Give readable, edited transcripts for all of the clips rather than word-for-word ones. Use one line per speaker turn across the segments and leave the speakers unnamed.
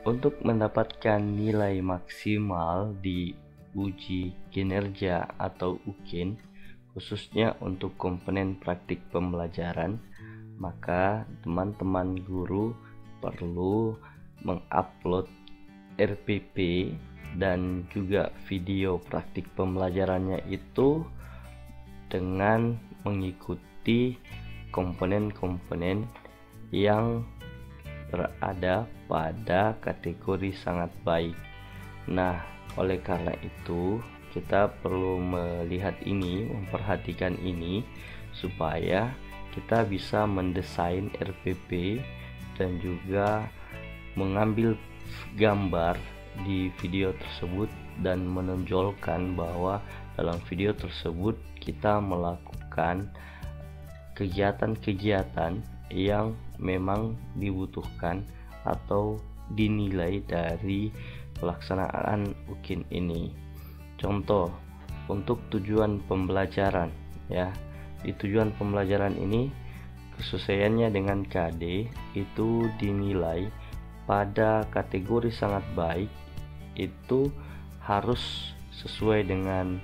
Untuk mendapatkan nilai maksimal di uji kinerja atau UKIN, khususnya untuk komponen praktik pembelajaran, maka teman-teman guru perlu mengupload RPP dan juga video praktik pembelajarannya itu dengan mengikuti komponen-komponen yang berada pada kategori sangat baik. Nah, oleh karena itu kita perlu melihat ini, memperhatikan ini supaya kita bisa mendesain RPP dan juga mengambil gambar di video tersebut dan menonjolkan bahwa dalam video tersebut kita melakukan kegiatan-kegiatan yang memang dibutuhkan atau dinilai dari pelaksanaan UKIN ini. Contoh, untuk tujuan pembelajaran ya. Di tujuan pembelajaran ini kesesuaiannya dengan KD itu dinilai pada kategori sangat baik, itu harus sesuai dengan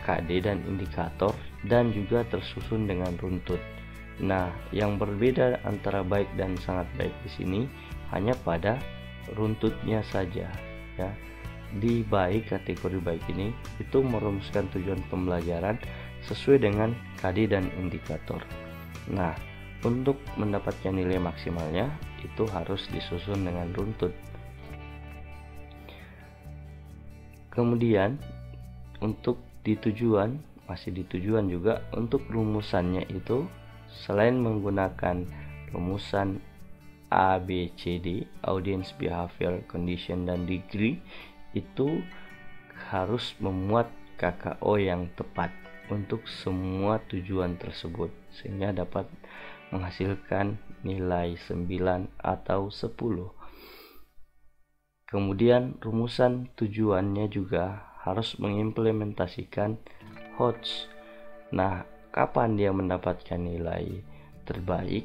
KD dan indikator dan juga tersusun dengan runtut. Nah, yang berbeda antara baik dan sangat baik di sini hanya pada runtutnya saja ya. Di baik, kategori baik ini itu merumuskan tujuan pembelajaran sesuai dengan KD dan indikator. Nah, untuk mendapatkan nilai maksimalnya itu harus disusun dengan runtut. Kemudian untuk di tujuan, masih di tujuan juga, untuk rumusannya itu selain menggunakan rumusan ABCD, Audience Behavior Condition dan Degree, itu harus memuat KKO yang tepat untuk semua tujuan tersebut sehingga dapat menghasilkan nilai 9 atau 10. Kemudian rumusan tujuannya juga harus mengimplementasikan HOTS. Nah, kapan dia mendapatkan nilai terbaik?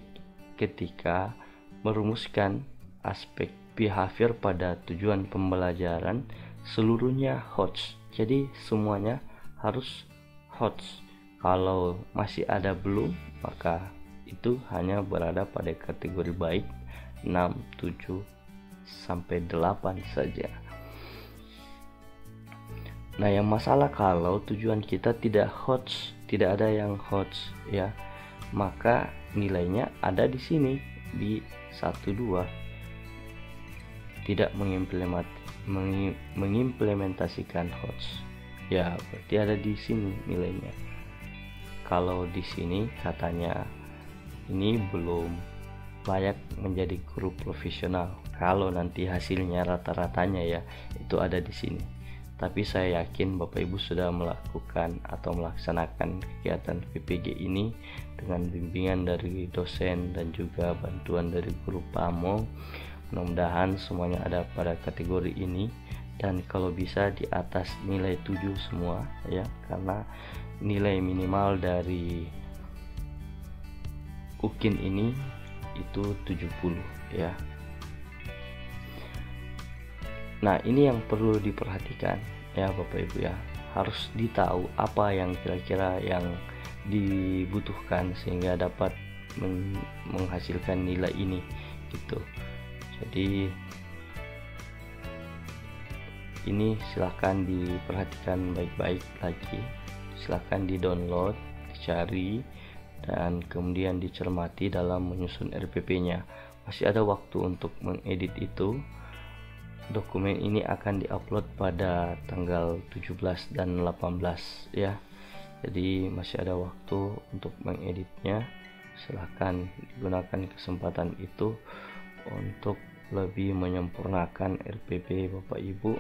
Ketika merumuskan aspek behavior pada tujuan pembelajaran seluruhnya HOTS. Jadi semuanya harus HOTS. Kalau masih ada belum, maka itu hanya berada pada kategori baik 6, 7 sampai 8 saja. Nah, yang masalah kalau tujuan kita tidak HOTS, tidak ada yang HOTS ya, maka nilainya ada di sini di 1, 2. Tidak mengimplementasikan HOTS. Ya, berarti ada di sini nilainya. Kalau di sini katanya ini belum layak menjadi guru profesional. Kalau nanti hasilnya rata-ratanya ya itu ada di sini. Tapi saya yakin Bapak Ibu sudah melakukan atau melaksanakan kegiatan PPG ini dengan bimbingan dari dosen dan juga bantuan dari guru PAMO. Mudah-mudahan semuanya ada pada kategori ini dan kalau bisa di atas nilai 7 semua ya, karena nilai minimal dari UKIN ini itu 70 ya. Nah, ini yang perlu diperhatikan ya Bapak Ibu ya. Harus ditahu apa yang kira-kira yang dibutuhkan sehingga dapat menghasilkan nilai ini gitu. Jadi ini silahkan diperhatikan baik-baik lagi, silahkan di-download, dicari, dan kemudian dicermati dalam menyusun RPP-nya. Masih ada waktu untuk mengedit itu. Dokumen ini akan diupload pada tanggal 17 dan 18 ya. Jadi masih ada waktu untuk mengeditnya. Silahkan gunakan kesempatan itu untuk lebih menyempurnakan RPP Bapak Ibu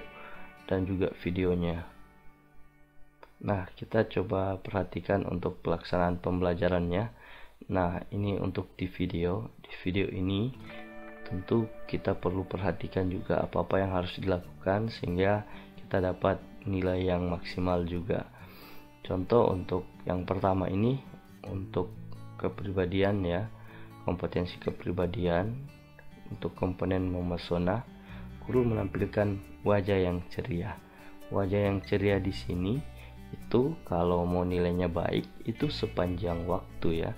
dan juga videonya. Nah, kita coba perhatikan untuk pelaksanaan pembelajarannya. Nah, ini untuk di video. Di video ini tentu kita perlu perhatikan juga apa-apa yang harus dilakukan sehingga kita dapat nilai yang maksimal juga. Contoh untuk yang pertama ini untuk kepribadian ya, kompetensi kepribadian untuk komponen memesona. guru menampilkan wajah yang ceria. Wajah yang ceria di sini itu kalau mau nilainya baik itu sepanjang waktu ya,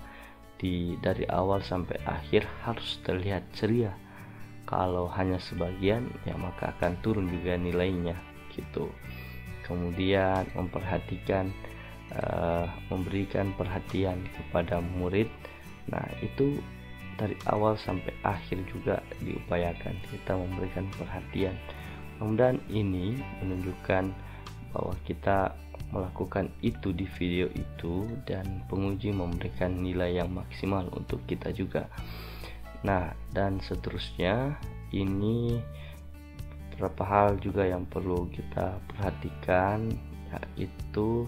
dari awal sampai akhir harus terlihat ceria. Kalau hanya sebagian ya maka akan turun juga nilainya gitu. Kemudian memperhatikan, memberikan perhatian kepada murid. Nah itu dari awal sampai akhir juga diupayakan kita memberikan perhatian. Kemudian ini menunjukkan bahwa kita melakukan itu di video itu dan penguji memberikan nilai yang maksimal untuk kita juga. Nah, dan seterusnya ini beberapa hal juga yang perlu kita perhatikan, yaitu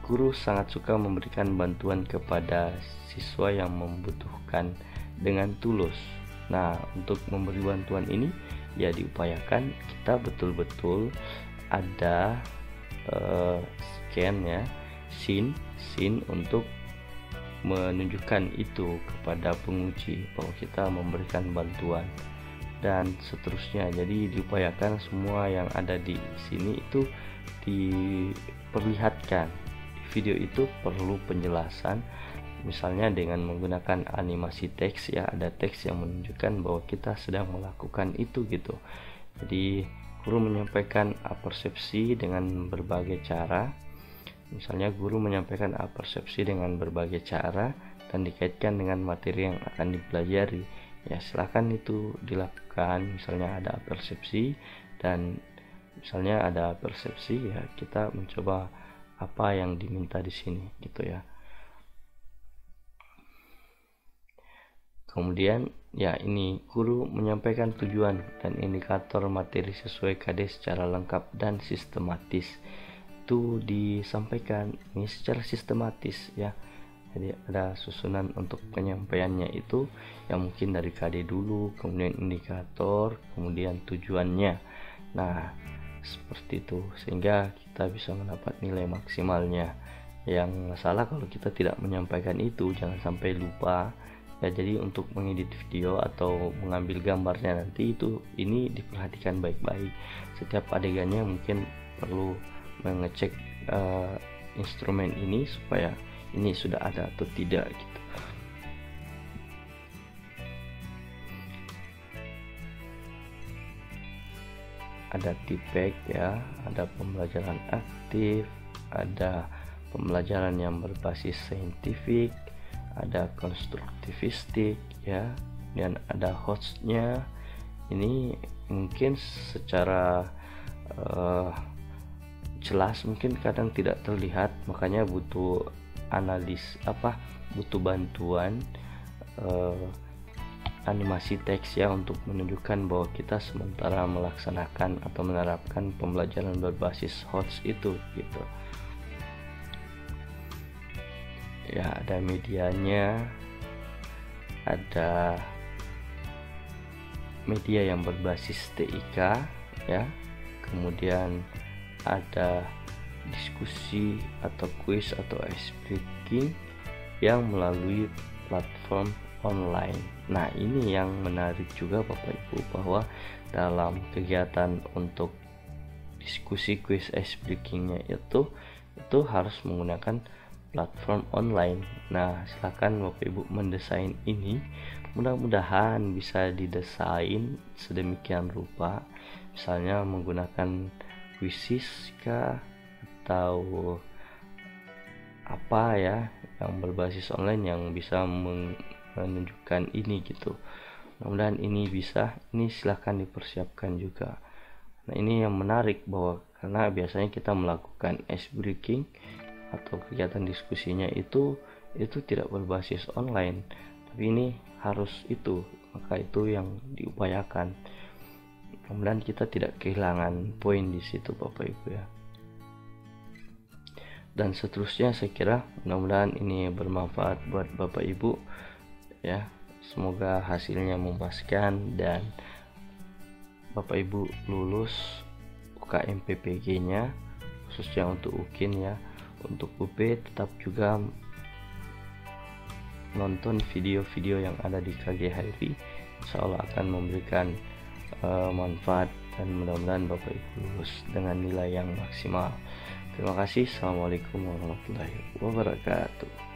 guru sangat suka memberikan bantuan kepada siswa yang membutuhkan dengan tulus. Nah, untuk memberi bantuan ini ya diupayakan kita betul-betul ada scan ya, scene untuk menunjukkan itu kepada penguji bahwa kita memberikan bantuan dan seterusnya. Jadi diupayakan semua yang ada di sini itu diperlihatkan. Video itu perlu penjelasan, misalnya dengan menggunakan animasi teks ya, ada teks yang menunjukkan bahwa kita sedang melakukan itu gitu. Jadi guru menyampaikan persepsi dengan berbagai cara. Misalnya guru menyampaikan persepsi dengan berbagai cara dan dikaitkan dengan materi yang akan dipelajari. Ya silahkan itu dilakukan. Misalnya ada persepsi dan misalnya ada persepsi ya kita mencoba apa yang diminta di sini gitu ya. Kemudian ya ini guru menyampaikan tujuan dan indikator materi sesuai KD secara lengkap dan sistematis. Itu disampaikan ini secara sistematis ya. Jadi ada susunan untuk penyampaiannya itu yang mungkin dari KD dulu, kemudian indikator, kemudian tujuannya. Nah, seperti itu sehingga kita bisa mendapat nilai maksimalnya. Yang salah kalau kita tidak menyampaikan itu, jangan sampai lupa ya. Jadi untuk mengedit video atau mengambil gambarnya nanti ini diperhatikan baik-baik. Setiap adegannya mungkin perlu mengecek instrumen ini supaya ini sudah ada atau tidak gitu. Ada tipek ya, ada pembelajaran aktif, ada pembelajaran yang berbasis saintifik, ada konstruktivistik ya, dan ada hostnya. Ini mungkin secara jelas mungkin kadang tidak terlihat, makanya butuh butuh bantuan animasi teks ya untuk menunjukkan bahwa kita sementara melaksanakan atau menerapkan pembelajaran berbasis host itu gitu ya. Ada medianya, ada media yang berbasis TIK ya, kemudian ada diskusi atau kuis atau ice breaking yang melalui platform online. Nah ini yang menarik juga Bapak Ibu, bahwa dalam kegiatan untuk diskusi kuis ice breakingnya itu harus menggunakan platform online. Nah silakan Bapak Ibu mendesain ini, mudah-mudahan bisa didesain sedemikian rupa, misalnya menggunakan Quizizz atau apa ya yang berbasis online yang bisa menunjukkan ini gitu. Mudah-mudahan ini bisa, ini silahkan dipersiapkan juga. Nah ini yang menarik bahwa karena biasanya kita melakukan ice breaking atau kegiatan diskusinya itu tidak berbasis online, tapi ini harus itu, maka itu yang diupayakan. Mudah-mudahan kita tidak kehilangan poin di situ Bapak Ibu ya. Dan seterusnya saya kira mudah-mudahan ini bermanfaat buat Bapak Ibu ya. Semoga hasilnya memuaskan dan Bapak Ibu lulus UKM PPG nya, khususnya untuk UKIN ya. Untuk UP tetap juga nonton video-video yang ada di KG Hairi. Insya Allah akan memberikan manfaat, dan mudah-mudahan Bapak Ibu lulus dengan nilai yang maksimal. Terima kasih. Assalamualaikum warahmatullahi wabarakatuh.